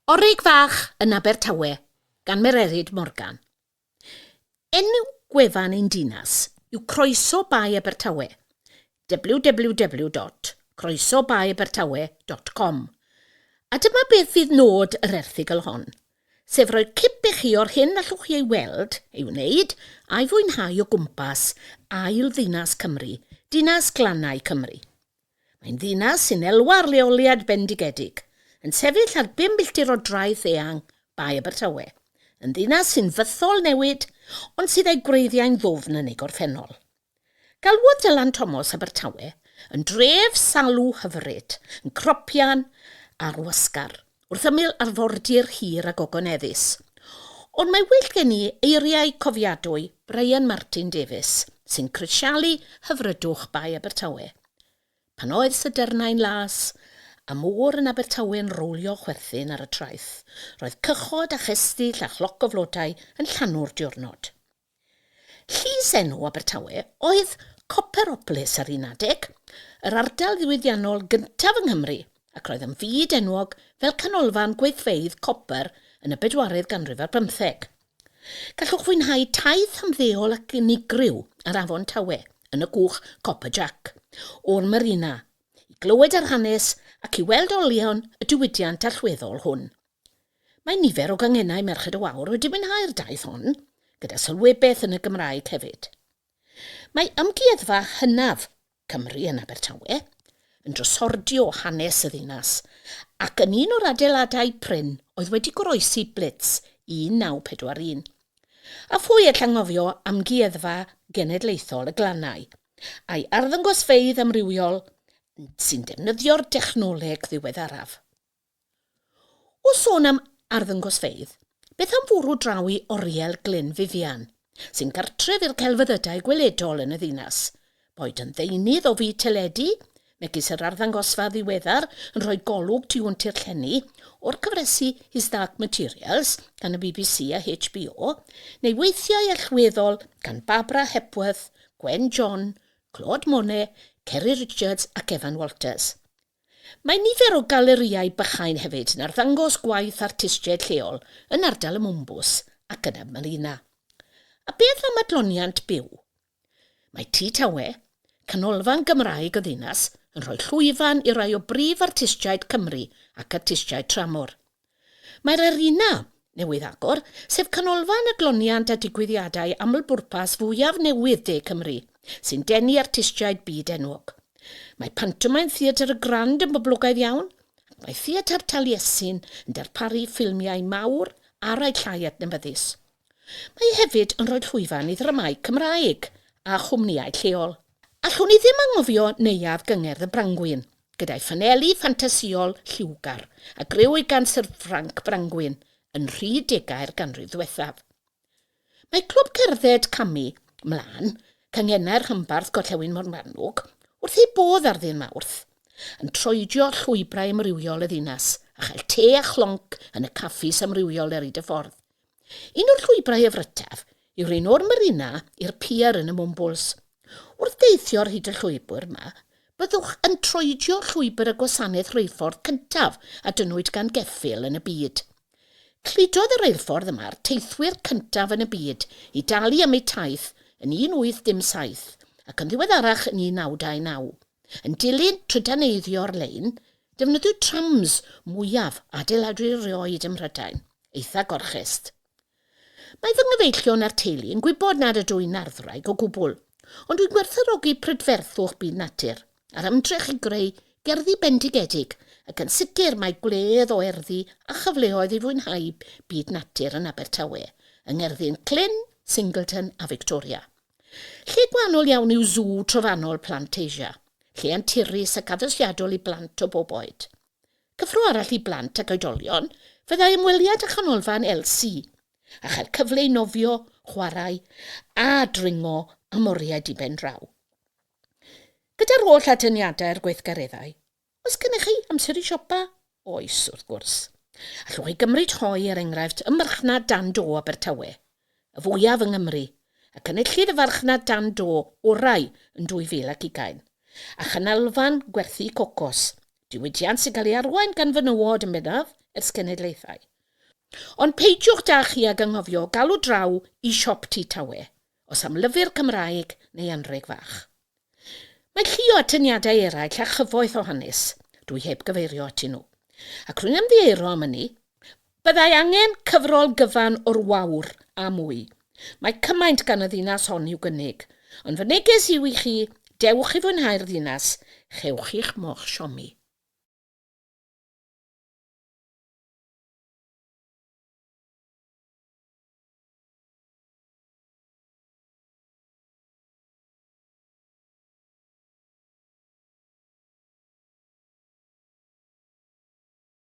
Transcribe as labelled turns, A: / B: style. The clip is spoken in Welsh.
A: Orig fach yn Abertawe gan Mererid Morgan. Enw gwefan ein dinas yw Croeso Bai Abertawe, www.croesobaiabertawe.com. A dyma beth fydd nod yr erthygl hon, sef roi cip i chi o'r hyn allwch chi ei weld, ei wneud, a'i fwynhau o gwmpas ail ddinas Cymru, dinas glannau Cymru. Mae'n ddinas sy'n elwa'r leoliad bendigedig, yn sefyll ar 5 milltir o draeth eang Bai Abertawe, yn ddinas sy'n fythol newid, ond sydd ei gwreiddiau'n ddwfn yn ei gorffennol. Galwodd Dylan Thomas Abertawe yn dref salw hyfryd, yn cropian a'r wasgar, wrth ymyl arfordir hir ag ogoneddus. Ond mae well gen i eiriau cofiadwy Brian Martin Davies, sy'n crisialu hyfrydwch Bai Abertawe. Pan oedd sydernau'n las, a môr yn Abertawe yn rowlio chwerthin ar y traeth, roedd cychod a chestyll a chloc o flodau yn llanw'r diwrnod. Llys enw Abertawe oedd Coperopolis ar un adeg, yr ardal ddiwydiannol gyntaf yng Nghymru, ac roedd yn fyd enwog fel canolfan gweithfeydd copr yn y 4edd ganrif ar 15. Gallwch fwynhau taith ymddeol ac unigryw ar Afon Tawe yn y gwch Copper Jack o'r marina, i glywed ar hanes ac i weld olion y diwydiant allweddol hwn. Mae nifer o ganghennau Merched y Wawr wedi mwynhau'r daith hon, gyda sylwebeth yn y Gymraeg hefyd. Mae ymgueddfa hynaf Cymru yn Abertawe yn drosordio hanes y ddinas, ac yn un o'r adeiladau prin oedd wedi goroesi blitz 1941. A phwy allangofio amgueddfa genedlaethol y glannau, a'i arddangosfeydd amrywiol sy'n defnyddio'r dechnoleg ddiweddaraf. O sôn am arddangosfeydd, beth am fwrw draw i oriel Glyn Vivian, sy'n gartref i'r celfyddydau gweledol yn y ddinas, boed yn ddeunydd o fyd teledu, megis yr arddangosfa ddiweddar yn rhoi golwg tu hwnt i'r llenni o'r cyfresu His Dark Materials gan y BBC a HBO, neu weithiau allweddol gan Barbara Hepworth, Gwen John, Claude Monet, Kerry Richards ac Evan Walters. Mae nifer o galeriau bychain hefyd yn arddangos gwaith artistiaid lleol yn ardal y Mwmbws ac yn y Marina. A beth am adloniant byw? Mae Tŷ Tawe, canolfan Gymraeg o ddinas, yn rhoi llwyfan i rai o brif artistiaid Cymru ac artistiaid tramor. Mae'r Arena newydd agor, sef canolfan adloniant a digwyddiadau aml bwrpas fwyaf newydd de Cymru, sy'n denu artistiaid byd enwog. Mae Pantomain Theatr y Grand yn boblogaidd iawn, ac mae Theatr Taliesin yn darparu ffilmiau mawr ar ei llai adnabyddus. Mae hefyd yn rhoi llwyfan i ddramau Cymraeg a chwmnïau lleol. Allwn ni ddim angofio neuadd gyngerdd y Brangwyn, gyda'i ffaneli ffantasiol lliwgar a grew ei gan Sir Frank Brangwyn yn 30au'r ganrif ddiwethaf. Mae clwb cerdded Cami, mlaen, canghennau'r Rhymbarth Gorllewin Morfanwg, wrth ei bodd ar ddyn Mawrth, yn troedio llwybrau amrywiol y ddinas a chael te a chlonc yn y caffis amrywiol ar hyd y ffordd. Un o'r llwybrau yfrytaf yw'r un o'r Marina i'r pier yn y Mwmbws. Wrth deithio'r hyd y llwybr yma, byddwch yn troedio llwybr y gwasanaeth reilffordd cyntaf a dynwyd gan geffyl yn y byd. Cludodd y reilffordd yma'r teithwyr cyntaf yn y byd i dalu am ei taith yn 1807 ac yn ddiweddarach yn 1929. Yn dilyn trydaneiddio'r lein, defnyddiw trams mwyaf adeiladwyr erioed ym Mhrydain, eitha gorchest. Mae fy nghyfeillion a'r teulu yn gwybod nad ydw i'n arddwraig o gwbl, ond dwi'n gwerthfawrogi prydferthwch byd natur a'r ymdrech i greu gerddi bendigedig ac yn sicr mae gwledd o erddi a chyfleoedd i fwynhau byd natur yn Abertawe, yng ngerddi'n Clun, Singleton a Victoria. Lle gwahanol iawn yw sŵ trofannol Plantasia, lle anturus ac addysgiadol i blant o bob oed. Cyffro arall i blant ac oedolion, fyddai ymweliad â chanolfan LC, a chael cyfle i nofio, chwarae a dringo am oriau diben draw. Gyda'r holl atyniadau'r gweithgareddau, oes gennych chi amser i siopa? Oes, wrth gwrs. Allwch chi gymryd hoi er enghraifft y marchnad Dan Do Abertawe, y fwyaf yng Nghymru, ac enillydd y farchnad Dan Do orau yn 2020, a chanolfan gwerthu cocos, diwydiant sy'n cael ei arwain gan fenywod yn bennaf ers genedlaethau. Ond peidiwch da chi ag anghofio galw draw i siop tŷ tawe, os am lyfr Cymraeg neu anreg fach. Mae llu o atyniadau eraill a chyfoeth o hanes, dwi heb gyfeirio atyn nhw. Ac rwy'n ymddiheuro am hynny, byddai angen cyfrol gyfan o'r Wawr a mwy. Mae cymaint gan y ddinas hon i'w gynnig, ond fy neges yw i chi, dewch i fwynhau'r ddinas, chewch i'ch moch siomi.